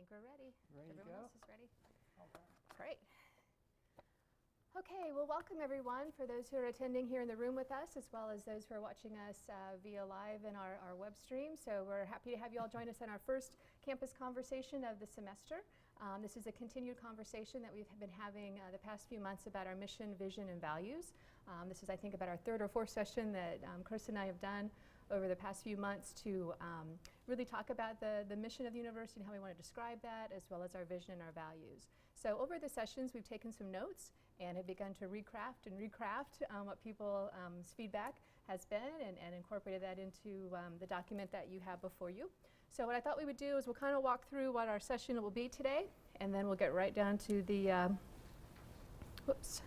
think we're ready. Ready to Everyone go? else is ready? Okay. Great. Okay, well, welcome everyone for those who are attending here in the room with us, as well as those who are watching us via live in our web stream. So we're happy to have you all join us in our first campus conversation of the semester. This is a continued conversation that we've been having the past few months about our mission, vision, and values. This is, I think, about our third or fourth session that Cris and I have done over the past few months to really talk about the mission of the university and how we want to describe that, as well as our vision and our values. So over the sessions, we've taken some notes and have begun to recraft what people's feedback has been and incorporated that into the document that you have before you. So what I thought we would do is we'll kind of walk through what our session will be today, and then we'll get right down to the, whoops.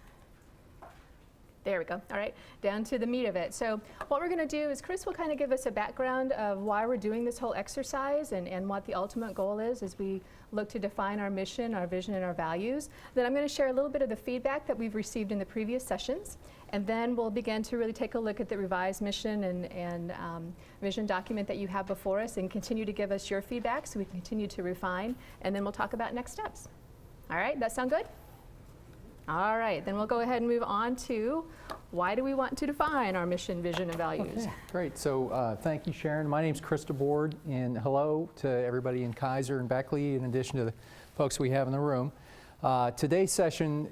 There we go, all right, down to the meat of it. So what we're gonna do is Cris will kind of give us a background of why we're doing this whole exercise and what the ultimate goal is as we look to define our mission, our vision, and our values. Then I'm gonna share a little bit of the feedback that we've received in the previous sessions, and then we'll begin to really take a look at the revised mission and vision document that you have before us and continue to give us your feedback so we can continue to refine, and then we'll talk about next steps. All right, that sound good? All right, then we'll go ahead and move on to why do we want to define our mission, vision, and values? Okay, great. So thank you, Sharon. My name's Cris DeBord, and hello to everybody in Kaiser and Beckley, in addition to the folks we have in the room. Today's session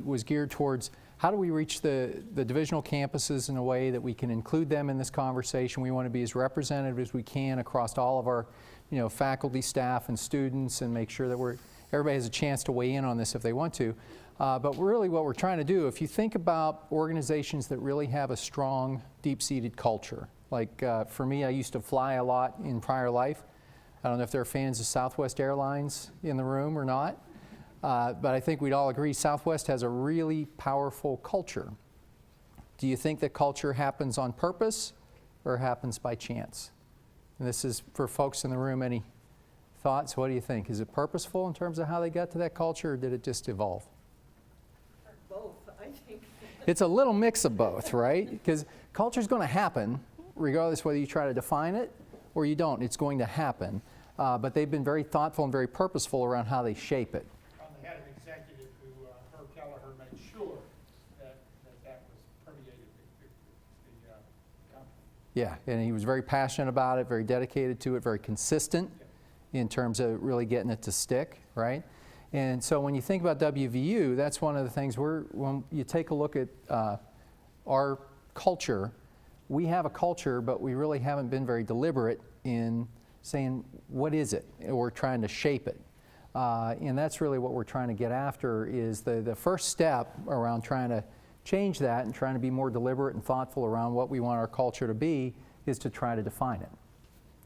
was geared towards how do we reach the divisional campuses in a way that we can include them in this conversation. We want to be as representative as we can across all of our faculty, staff, and students, and make sure that everybody has a chance to weigh in on this if they want to. But really what we're trying to do, if you think about organizations that really have a strong, deep-seated culture, like for me, I used to fly a lot in prior life. I don't know if there are fans of Southwest Airlines in the room or not, but I think we'd all agree Southwest has a really powerful culture. Do you think that culture happens on purpose or happens by chance? And this is for folks in the room. Any thoughts? What do you think? Is it purposeful in terms of how they got to that culture, or did it just evolve? It's a little mix of both, right? Because culture is going to happen, regardless whether you try to define it or you don't. It's going to happen. But they've been very thoughtful and very purposeful around how they shape it. They had an executive who, Herb Kelleher, made sure that was permeated the company. Yeah, and he was very passionate about it, very dedicated to it, very consistent in terms of really getting it to stick, right? And so when you think about WVU, that's one of the things when you take a look at our culture, we have a culture, but we really haven't been very deliberate in saying, what is it? We're trying to shape it. And that's really what we're trying to get after is the first step around trying to change that and trying to be more deliberate and thoughtful around what we want our culture to be is to try to define it.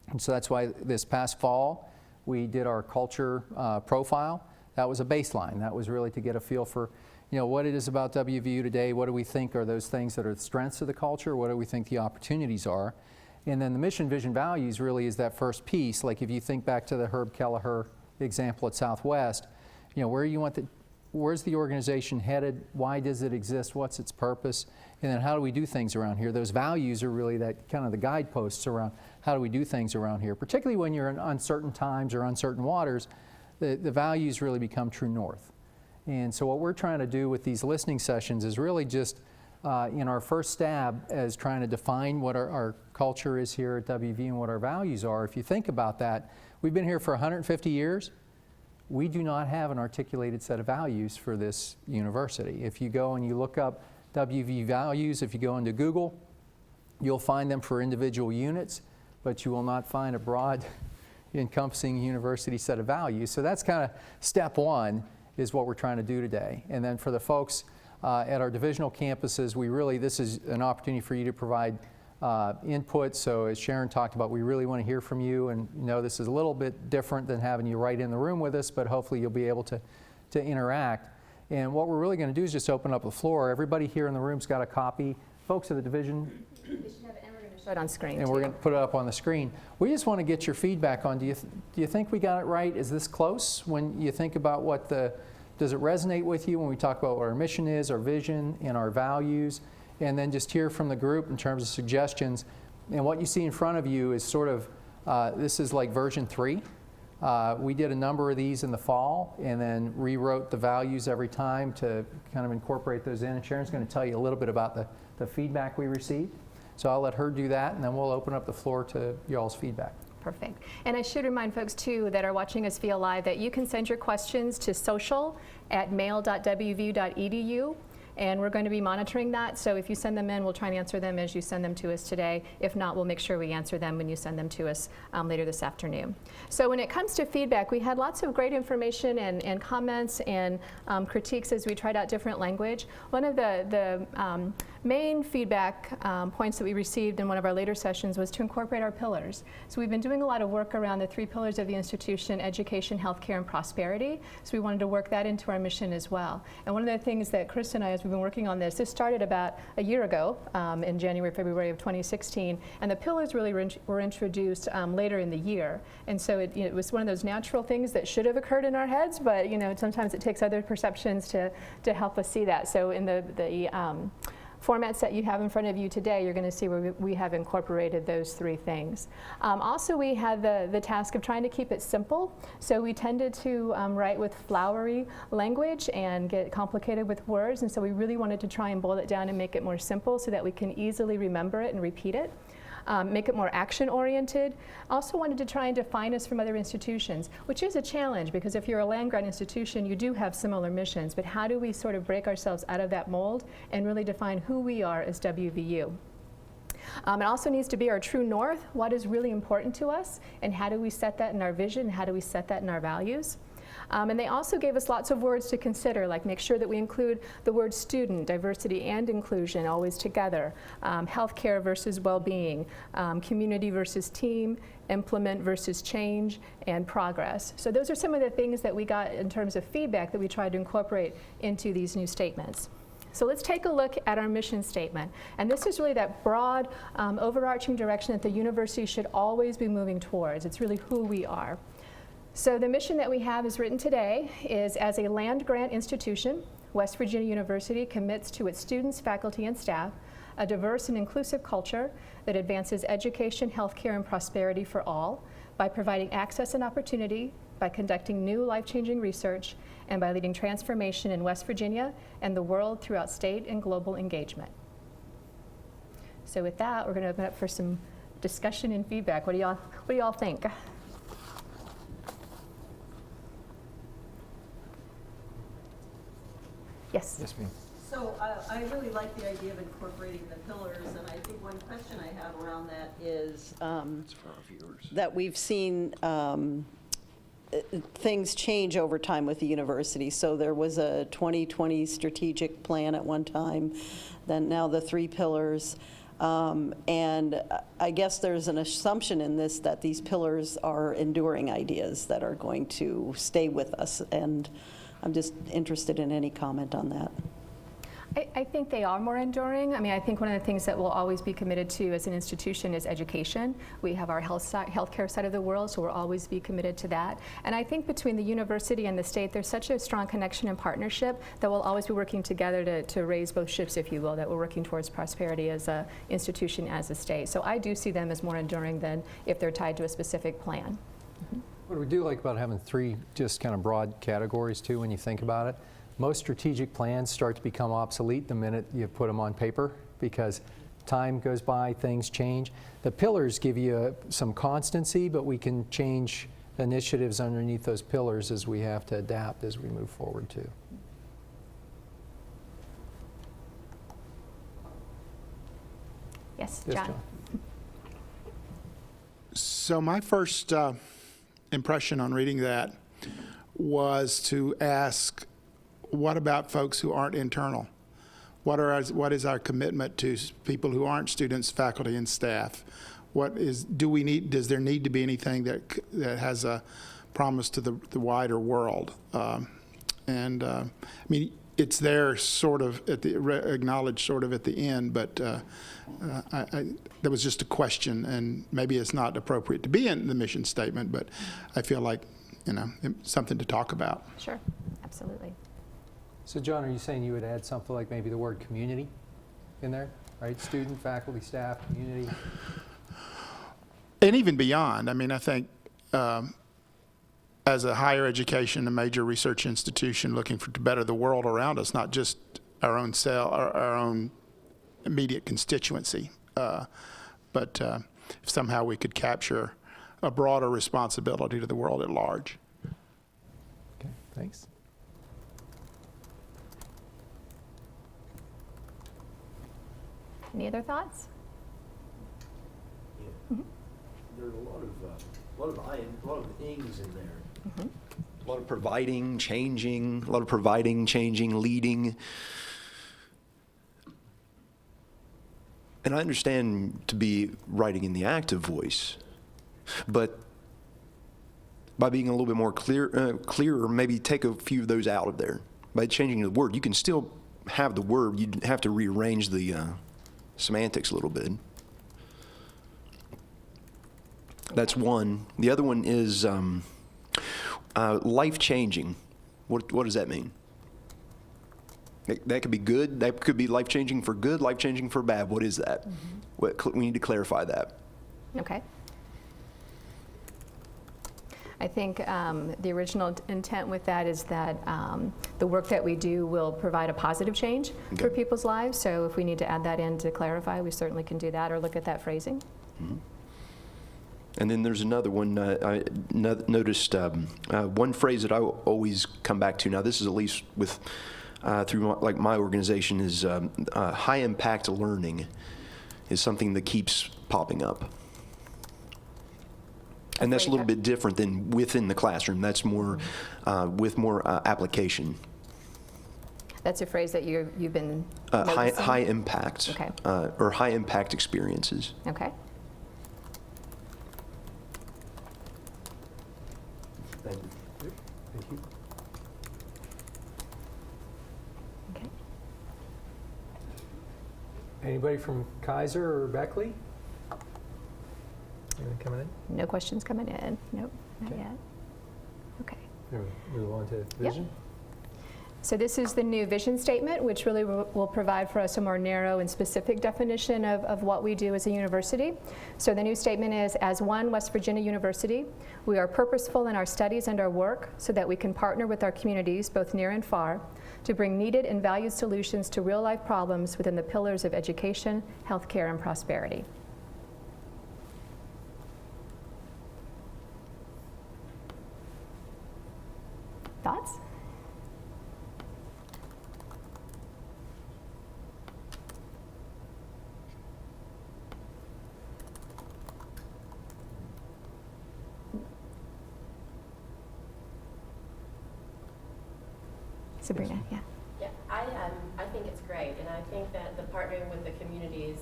And so that's why this past fall, we did our culture profile. That was a baseline. That was really to get a feel for, what it is about WVU today. What do we think are those things that are the strengths of the culture? What do we think the opportunities are? And then the mission, vision, values really is that first piece. Like if you think back to the Herb Kelleher example at Southwest, where's the organization headed? Why does it exist? What's its purpose? And then how do we do things around here? Those values are really that kind of the guideposts around how do we do things around here, particularly when you're in uncertain times or uncertain waters. The values really become true north. And so what we're trying to do with these listening sessions is really just in our first stab as trying to define what our culture is here at WVU and what our values are. If you think about that, we've been here for 150 years. We do not have an articulated set of values for this university. If you go and you look up WVU values, if you go into Google, you'll find them for individual units, but you will not find a broad encompassing university set of values. So that's kind of step one is what we're trying to do today. And then for the folks at our divisional campuses, this is an opportunity for you to provide input. So as Sharon talked about, we really want to hear from you, and this is a little bit different than having you right in the room with us, but hopefully you'll be able to interact. And what we're really going to do is just open up the floor. Everybody here in the room's got a copy. Folks at the division, show it on screen. And we're going to put it up on the screen. We just want to get your feedback on, do you think we got it right? Is this close? When you think about does it resonate with you when we talk about what our mission is, our vision, and our values? And then just hear from the group in terms of suggestions. And what you see in front of you is sort of, this is like version 3 We did a number of these in the fall and then rewrote the values every time to kind of incorporate those in. And Sharon's going to tell you a little bit about the feedback we received. So I'll let her do that, and then we'll open up the floor to y'all's feedback. Perfect. And I should remind folks, too, that are watching us via live that you can send your questions to social@mail.wvu.edu. And we're going to be monitoring that. So if you send them in, we'll try and answer them as you send them to us today. If not, we'll make sure we answer them when you send them to us later this afternoon. So when it comes to feedback, we had lots of great information and comments and critiques as we tried out different language. One of the main feedback points that we received in one of our later sessions was to incorporate our pillars. So we've been doing a lot of work around the 3 pillars of the institution: education, healthcare, and prosperity. So we wanted to work that into our mission as well. And one of the things that Cris and I, as we've been working on this started about a year ago in January, February of 2016, and the pillars really were introduced later in the year. And so it was one of those natural things that should have occurred in our heads, but sometimes it takes other perceptions to help us see that. So in the formats that you have in front of you today, you're going to see where we have incorporated those 3 things. Also, we had the task of trying to keep it simple. So we tended to write with flowery language and get complicated with words. And so we really wanted to try and boil it down and make it more simple so that we can easily remember it and repeat it. Make it more action-oriented. Also wanted to try and define us from other institutions, which is a challenge because if you're a land-grant institution, you do have similar missions, but how do we sort of break ourselves out of that mold and really define who we are as WVU? It also needs to be our true north, what is really important to us, and how do we set that in our vision, how do we set that in our values? And they also gave us lots of words to consider, like make sure that we include the word student, diversity and inclusion always together, healthcare versus well-being, community versus team, implement versus change, and progress. So those are some of the things that we got in terms of feedback that we tried to incorporate into these new statements. So let's take a look at our mission statement. And this is really that broad, overarching direction that the university should always be moving towards. It's really who we are. So the mission that we have is written today is, as a land-grant institution, West Virginia University commits to its students, faculty, and staff a diverse and inclusive culture that advances education, healthcare, and prosperity for all by providing access and opportunity, by conducting new life-changing research, and by leading transformation in West Virginia and the world throughout state and global engagement. So with that, we're going to open up for some discussion and feedback. What do y'all think? Yes. Yes, ma'am. So I really like the idea of incorporating the pillars, and I think one question I have around that is that we've seen things change over time with the university. So there was a 2020 strategic plan at one time, then now the 3 pillars. And I guess there's an assumption in this that these pillars are enduring ideas that are going to stay with us, and I'm just interested in any comment on that. I think they are more enduring. I mean, I think one of the things that we'll always be committed to as an institution is education. We have our healthcare side of the world, so we'll always be committed to that. And I think between the university and the state, there's such a strong connection and partnership that we'll always be working together to raise both ships, if you will, that we're working towards prosperity as an institution, as a state. So I do see them as more enduring than if they're tied to a specific plan. Mm-hmm. What we do like about having 3 just kind of broad categories too, when you think about it, most strategic plans start to become obsolete the minute you put them on paper because time goes by, things change. The pillars give you some constancy, but we can change initiatives underneath those pillars as we have to adapt as we move forward too. Yes, Yes, John. John. So my first impression on reading that was to ask, what about folks who aren't internal? What is our commitment to people who aren't students, faculty, and staff? Does there need to be anything that has a promise to the wider world? I mean, it's there sort of acknowledged sort of at the end, but that was just a question, and maybe it's not appropriate to be in the mission statement, but I feel like, something to talk about. Sure, absolutely. So John, are you saying you would add something like maybe the word community in there, right? Student, faculty, staff, community? And even beyond, I mean, I think as a higher education, a major research institution looking to better the world around us, not just our own our own immediate constituency, but if somehow we could capture a broader responsibility to the world at large. Okay, thanks. Any other thoughts? Yeah. There's a lot of ings in there. A lot of providing, changing, leading. And I understand to be writing in the active voice, but by being a little bit more clearer, maybe take a few of those out of there. By changing the word, you can still have the word, you have to rearrange the semantics a little bit. That's one. The other one is life-changing. What does that mean? That could be good. That could be life-changing for good, life-changing for bad. What is that? We need to clarify that. Okay. I think the original intent with that is that the work that we do will provide a positive change for people's lives. So if we need to add that in to clarify, we certainly can do that or look at that phrasing. And then there's another one. I noticed one phrase that I always come back to. Now, this is at least with through my organization is high impact learning is something that keeps popping up. And that's a little bit different than within the classroom. That's more with more application. That's a phrase that you've been high impact, okay. Or high impact experiences. Okay. Thank you. Thank you. Okay. Anybody from Kaiser or Beckley? Anyone coming in? No questions coming in. Nope, not Okay. yet. Okay. Move on to vision. So this is the new vision statement, which really will provide for us a more narrow and specific definition of what we do as a university. So the new statement is, as one West Virginia university, we are purposeful in our studies and our work so that we can partner with our communities, both near and far, to bring needed and valued solutions to real-life problems within the pillars of education, healthcare, and prosperity. Thoughts? Sabrina, yeah. Yeah, I think it's great, and I think that the partnering with the communities,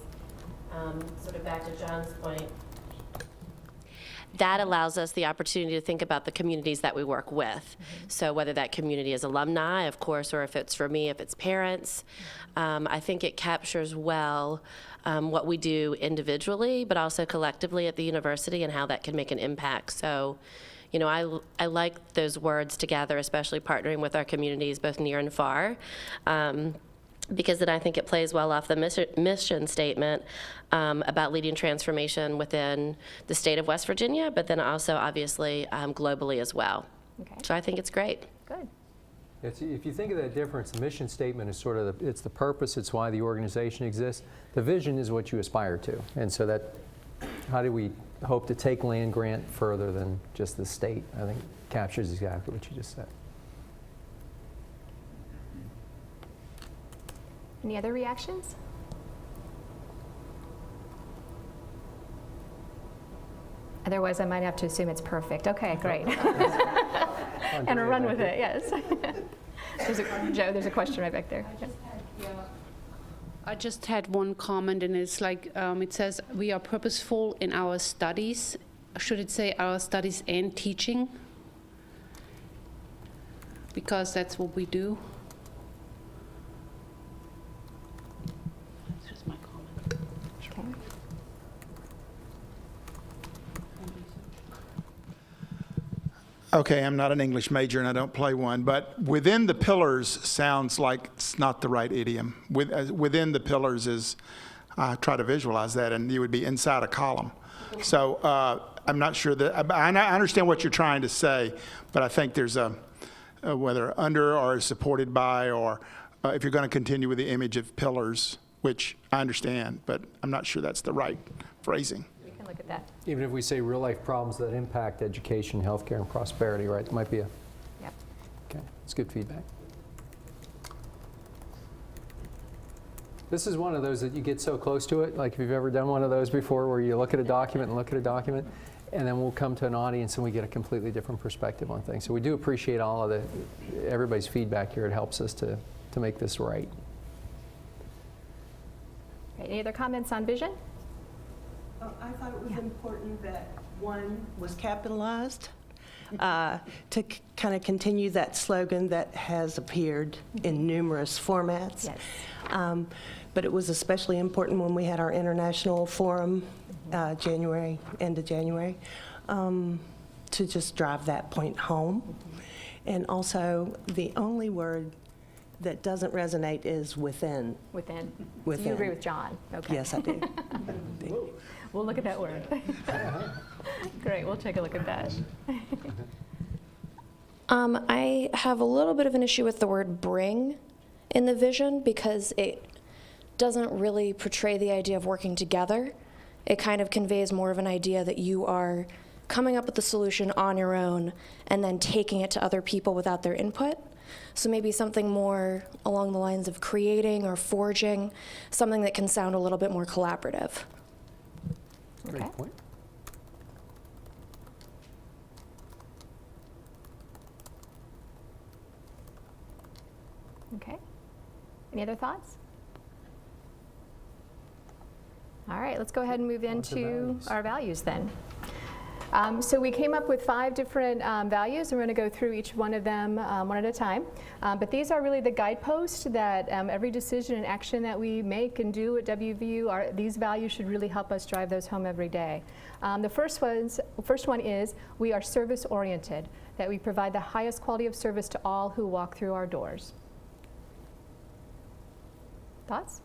sort of back to John's point, that allows us the opportunity to think about the communities that we work with. So whether that community is alumni, of course, or if it's for me, if it's parents, I think it captures well what we do individually, but also collectively at the university and how that can make an impact. So, you know, I like those words together, especially partnering with our communities, both near and far, because then I think it plays well off the mission statement about leading transformation within the state of West Virginia, but then also obviously globally as well. Okay. So I think it's great. Good. If you think of that difference, the mission statement is sort of it's the purpose, it's why the organization exists. The vision is what you aspire to. And so that, how do we hope to take land grant further than just the state, I think captures exactly what you just said. Any other reactions? Otherwise, I might have to assume it's perfect. Okay, great. And a run with it, yes. Joe, there's a question right back there. I just had one comment, and it's like, it says, we are purposeful in our studies. Should it say our studies and teaching? Because that's what we do. That's just my comment. Okay. Okay, I'm not an English major and I don't play one, but within the pillars sounds like it's not the right idiom. Within the pillars is, I try to visualize that, and you would be inside a column. So I'm not sure that, I understand what you're trying to say, but I think there's whether under or supported by, or if you're going to continue with the image of pillars, which I understand, but I'm not sure that's the right phrasing. We can look at that. Even if we say real-life problems that impact education, healthcare, and prosperity, right? It might be a, Yep. okay, it's good feedback. This is one of those that you get so close to it, like if you've ever done one of those before where you look at a document and look at a document, and then we'll come to an audience and we get a completely different perspective on things. So we do appreciate all of everybody's feedback here. It helps us to make this right. Great. Any other comments on vision? I thought it was important that one was capitalized to kind of continue that slogan that has appeared in numerous formats. Yes. But it was especially important when we had our international forum, end of January, to just drive that point home. And also, the only word that doesn't resonate is within. Within. So Within. you agree with John? Okay. Yes, I do. We'll look at that word. Great, we'll take a look at that. I have a little bit of an issue with the word bring in the vision because it doesn't really portray the idea of working together. It kind of conveys more of an idea that you are coming up with the solution on your own and then taking it to other people without their input. So maybe something more along the lines of creating or forging, something that can sound a little bit more collaborative. Okay. Great point. Okay. Any other thoughts? All right, let's go ahead and move into values. our values then. So we came up with 5 different values, and we're going to go through each one of them one at a time. But these are really the guideposts that every decision and action that we make and do at WVU, these values should really help us drive those home every day. The first one is we are service-oriented, that we provide the highest quality of service to all who walk through our doors. Thoughts?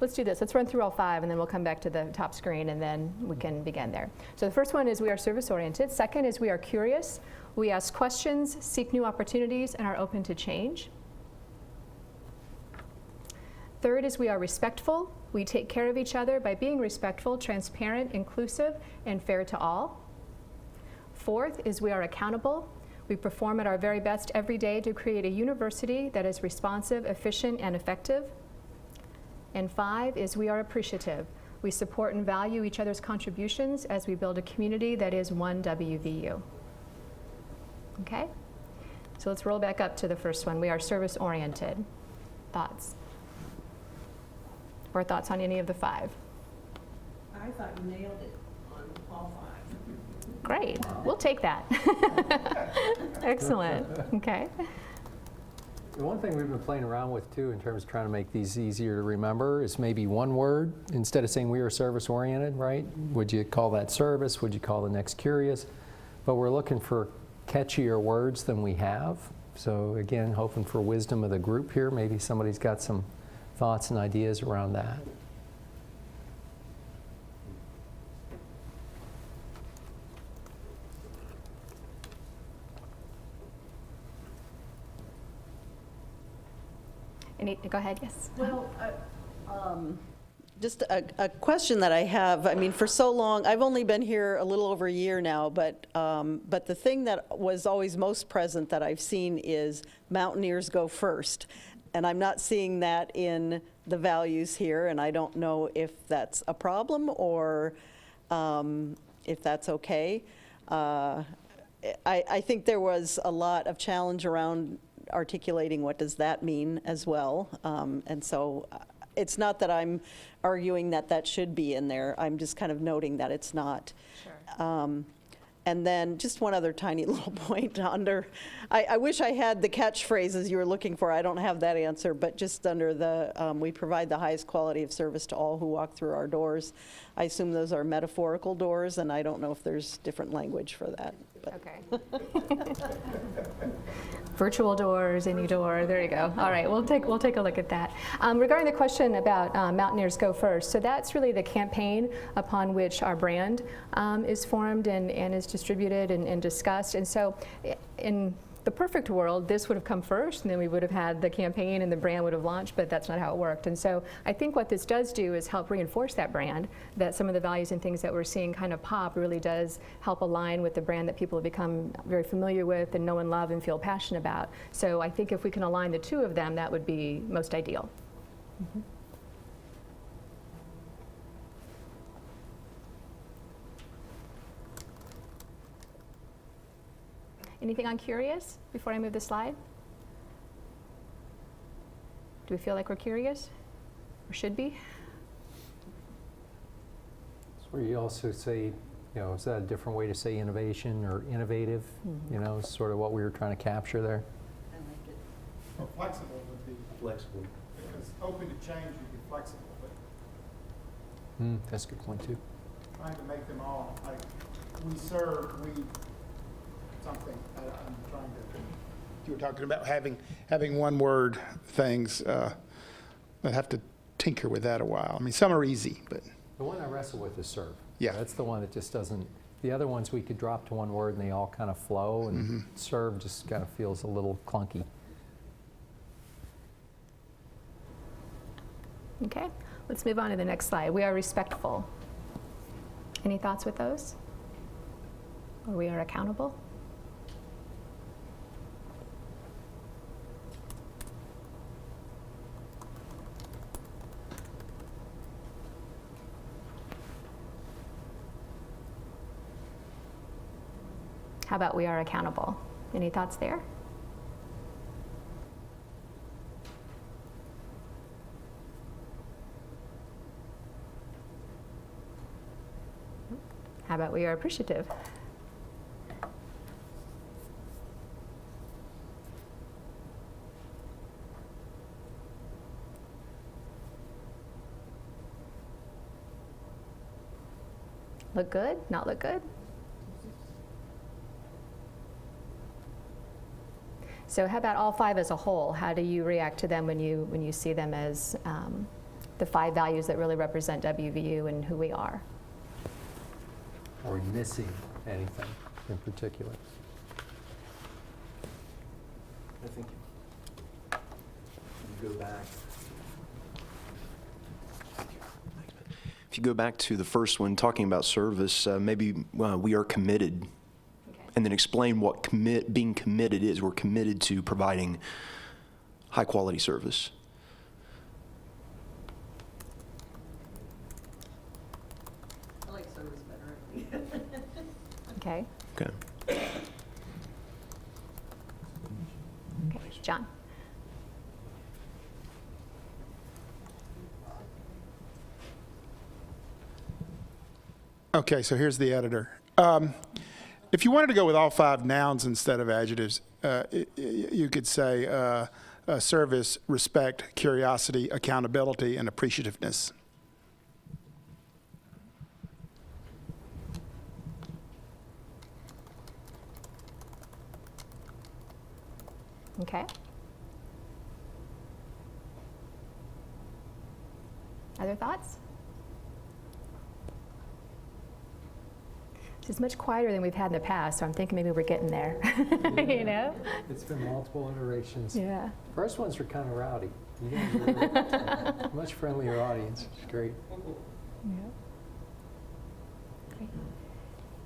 Let's do this. Let's run through all 5, and then we'll come back to the top screen, and then we can begin there. So the first one is we are service-oriented. Second is we are curious. We ask questions, seek new opportunities, and are open to change. Third is we are respectful. We take care of each other by being respectful, transparent, inclusive, and fair to all. Fourth is we are accountable. We perform at our very best every day to create a university that is responsive, efficient, and effective. And 5 is we are appreciative. We support and value each other's contributions as we build a community that is one WVU. Okay? So let's roll back up to the first one. We are service-oriented. Thoughts? Or thoughts on any of the 5? I thought you nailed it on all 5. Great. We'll take that. Excellent. Okay. The one thing we've been playing around with too in terms of trying to make these easier to remember is maybe one word instead of saying we are service oriented, right? Would you call that service? Would you call the next curious? But we're looking for catchier words than we have. So again, hoping for wisdom of the group here. Maybe somebody's got some thoughts and ideas around that. Go ahead, yes. Well, just a question that I have. I mean, for so long, I've only been here a little over a year now, but the thing that was always most present that I've seen is Mountaineers go first. And I'm not seeing that in the values here, and I don't know if that's a problem or if that's okay. I think there was a lot of challenge around articulating what does that mean as well. And so it's not that I'm arguing that that should be in there. I'm just kind of noting that it's not. Sure. And then just one other tiny little point under, I wish I had the catchphrases you were looking for. I don't have that answer, but just under the, we provide the highest quality of service to all who walk through our doors. I assume those are metaphorical doors, and I don't know if there's different language for that. But. Okay. Virtual doors, any door, there you go. All right, we'll take a look at that. Regarding the question about Mountaineers Go First, so that's really the campaign upon which our brand is formed and is distributed and discussed. And so in the perfect world, this would have come first, and then we would have had the campaign and the brand would have launched, but that's not how it worked. And so I think what this does do is help reinforce that brand, that some of the values and things that we're seeing kind of pop really does help align with the brand that people have become very familiar with and know and love and feel passionate about. So I think if we can align the two of them, that would be most ideal. Mm-hmm. Anything on curious before I move the slide? Do we feel like we're curious or should be? It's where you also say, is that a different way to say innovation or innovative? Mm-hmm. Sort of what we were trying to capture there. I like it. Well, flexible would be. Flexible. Because open to change would be flexible, but. That's a good point too. Trying to make them all, like, we serve, something. I'm trying to. You were talking about having one word things. I'd have to tinker with that a while. I mean, some are easy, but. The one I wrestle with is serve. Yeah. That's the one that just doesn't. The other ones we could drop to one word and they all kind of flow, and serve just kind of feels a little clunky. Okay, let's move on to the next slide. We are respectful. Any thoughts with those? Or we are accountable? How about we are accountable? Any thoughts there? How about we are appreciative? Look good? Not look good? So how about all five as a whole? How do you react to them when you see them as the five values that really represent WVU and who we are? Are we missing anything in particular? I think you go back. If you go back to the first one, talking about service, maybe we are committed. And then explain what being committed is. We're committed to providing high quality service. I like service better. Okay. Okay. Okay, John. Okay, so here's the editor. If you wanted to go with all five nouns instead of adjectives, you could say service, respect, curiosity, accountability, and appreciativeness. Okay. Other thoughts? This is much quieter than we've had in the past, so I'm thinking maybe we're getting there. You know? It's been multiple iterations. Yeah. First ones were kind of rowdy. You guys were much friendlier audience. It's great. Yeah. Great.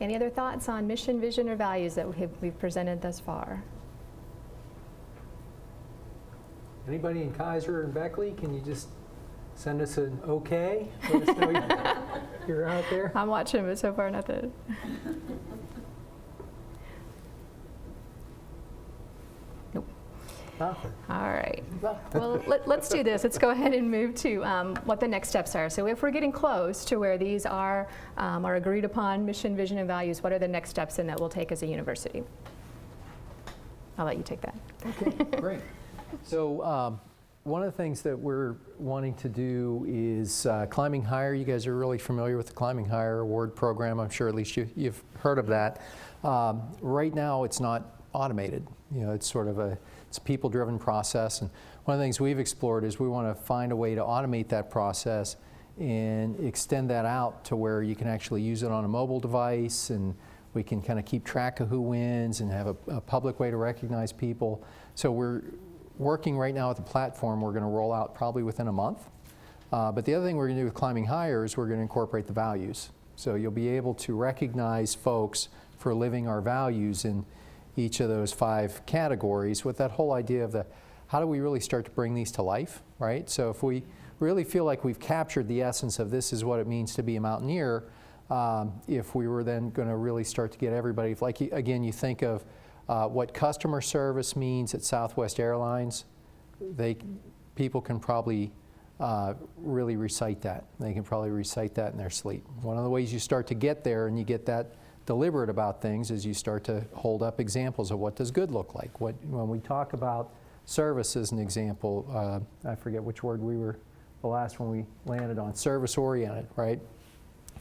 Any other thoughts on mission, vision, or values that we've presented thus far? Anybody in Kaiser and Beckley, can you just send us an okay? Let us know you're out there. I'm watching, but so far nothing. Nope. Nothing. All right. Well, let's do this. Let's go ahead and move to what the next steps are. So if we're getting close to where these are our agreed upon mission, vision, and values, what are the next steps in that we'll take as a university? I'll let you take that. Okay, great. So one of the things that we're wanting to do is Climbing Higher. You guys are really familiar with the Climbing Higher Award program. I'm sure at least you've heard of that. Right now, it's not automated. You know, it's sort of it's a people-driven process. And one of the things we've explored is we want to find a way to automate that process and extend that out to where you can actually use it on a mobile device, and we can kind of keep track of who wins and have a public way to recognize people. So we're working right now with the platform we're going to roll out probably within a month. But the other thing we're going to do with Climbing Higher is we're going to incorporate the values. So you'll be able to recognize folks for living our values in each of those 5 categories, with that whole idea of how do we really start to bring these to life, right? So if we really feel like we've captured the essence of this is what it means to be a mountaineer, if we were then going to really start to get everybody, like again, you think of what customer service means at Southwest Airlines, people can probably really recite that. They can probably recite that in their sleep. One of the ways you start to get there and you get that deliberate about things is you start to hold up examples of what does good look like. When we talk about service as an example, I forget which word the last one we landed on, service-oriented, right?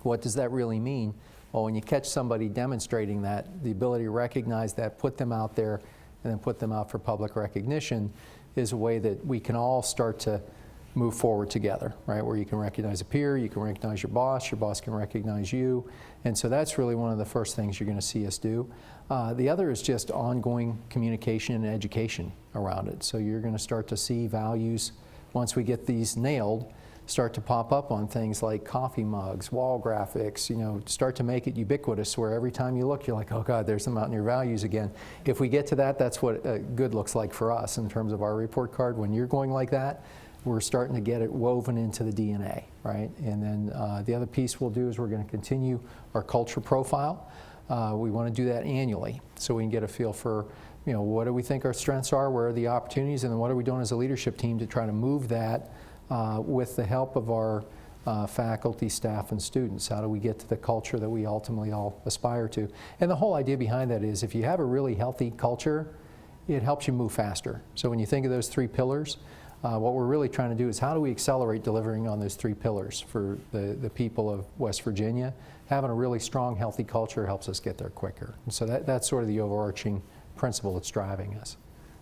What does that really mean? Well, when you catch somebody demonstrating that, the ability to recognize that, put them out there, and then put them out for public recognition is a way that we can all start to move forward together, right? Where you can recognize a peer, you can recognize your boss can recognize you. And so that's really one of the first things you're going to see us do. The other is just ongoing communication and education around it. So you're going to start to see values, once we get these nailed, start to pop up on things like coffee mugs, wall graphics, start to make it ubiquitous where every time you look, you're like, oh God, there's the Mountaineer values again. If we get to that, that's what good looks like for us in terms of our report card. When you're going like that, we're starting to get it woven into the DNA, right? And then the other piece we'll do is we're going to continue our culture profile. We want to do that annually so we can get a feel for, what do we think our strengths are, where are the opportunities, and then what are we doing as a leadership team to try to move that with the help of our faculty, staff, and students. How do we get to the culture that we ultimately all aspire to? And the whole idea behind that is if you have a really healthy culture, it helps you move faster. So when you think of those 3 pillars, what we're really trying to do is how do we accelerate delivering on those 3 pillars for the people of West Virginia? Having a really strong, healthy culture helps us get there quicker. And so that's sort of the overarching principle that's driving us.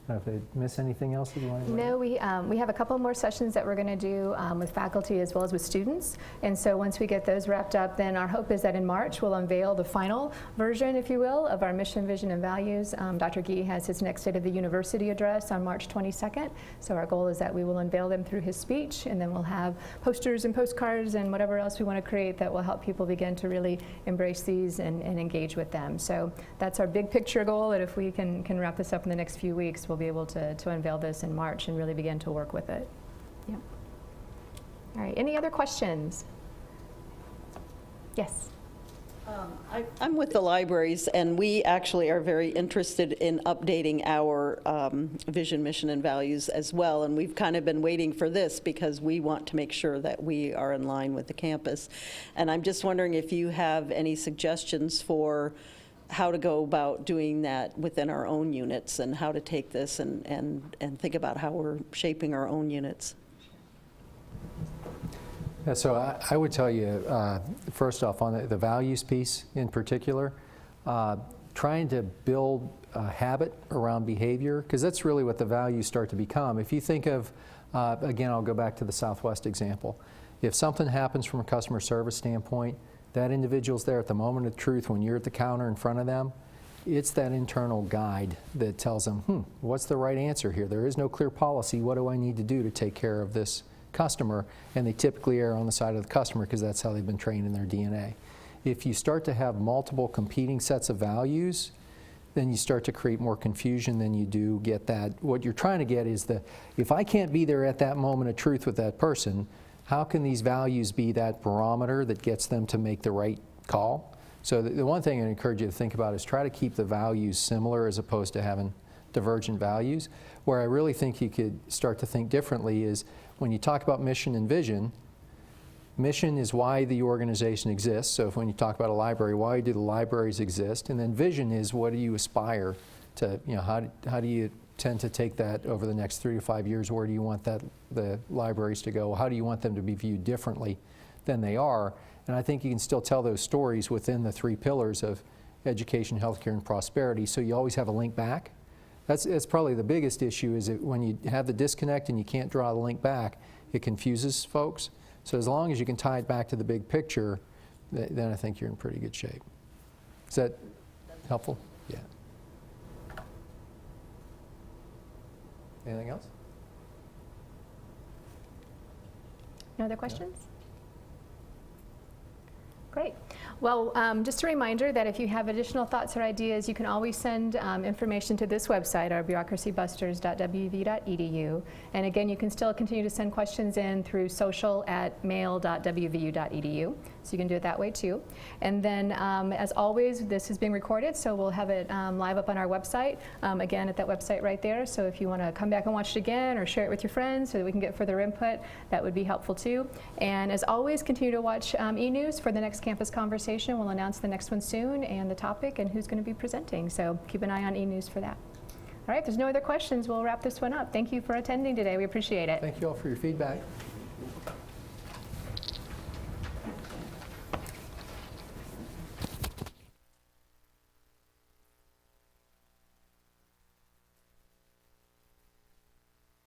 I don't know if I miss anything else that you want to No, we have a couple more sessions that we're going to do with faculty as well as with students. And so once we get those wrapped up, then our hope is that in March we'll unveil the final version, if you will, of our mission, vision, and values. Dr. Gee has his next State of the University address on March 22nd. So our goal is that we will unveil them through his speech, and then we'll have posters and postcards and whatever else we want to create that will help people begin to really embrace these and engage with them. So that's our big picture goal, and if we can wrap this up in the next few weeks, we'll be able to unveil this in March and really begin to work with it. Yep. All right, any other questions? Yes. I'm with the libraries, and we actually are very interested in updating our vision, mission, and values as well. And we've kind of been waiting for this because we want to make sure that we are in line with the campus. And I'm just wondering if you have any suggestions for how to go about doing that within our own units and how to take this and think about how we're shaping our own units. Yeah, so I would tell you, first off, on the values piece in particular, trying to build a habit around behavior, because that's really what the values start to become. If you think of, again, I'll go back to the Southwest example. If something happens from a customer service standpoint, that individual's there at the moment of truth when you're at the counter in front of them. It's that internal guide that tells them, what's the right answer here? There is no clear policy. What do I need to do to take care of this customer? And they typically err on the side of the customer because that's how they've been trained in their DNA. If you start to have multiple competing sets of values, then you start to create more confusion than you do get that. What you're trying to get is if I can't be there at that moment of truth with that person, how can these values be that barometer that gets them to make the right call? So the one thing I encourage you to think about is try to keep the values similar as opposed to having divergent values. Where I really think you could start to think differently is when you talk about mission and vision, mission is why the organization exists. So if when you talk about a library, why do the libraries exist? And then vision is what do you aspire to, how do you tend to take that over the next 3 to 5 years? Where do you want the libraries to go? How do you want them to be viewed differently than they are? And I think you can still tell those stories within the 3 pillars of education, healthcare, and prosperity, so you always have a link back. That's probably the biggest issue, is that when you have the disconnect and you can't draw the link back, it confuses folks. So as long as you can tie it back to the big picture, then I think you're in pretty good shape. Is that helpful? Yeah. Anything else? No other questions? Great. Well, just a reminder that if you have additional thoughts or ideas, you can always send information to this website, our bureaucracybusters.wvu.edu. And again, you can still continue to send questions in through social@mail.wvu.edu. So you can do it that way too. And then, as always, this is being recorded, so we'll have it live up on our website, again at that website right there. So if you want to come back and watch it again or share it with your friends so that we can get further input, that would be helpful too. And as always, continue to watch e-news for the next campus conversation. We'll announce the next one soon and the topic and who's going to be presenting. So keep an eye on e-news for that. All right, if there's no other questions, we'll wrap this one up. Thank you for attending today. We appreciate it. Thank you all for your feedback.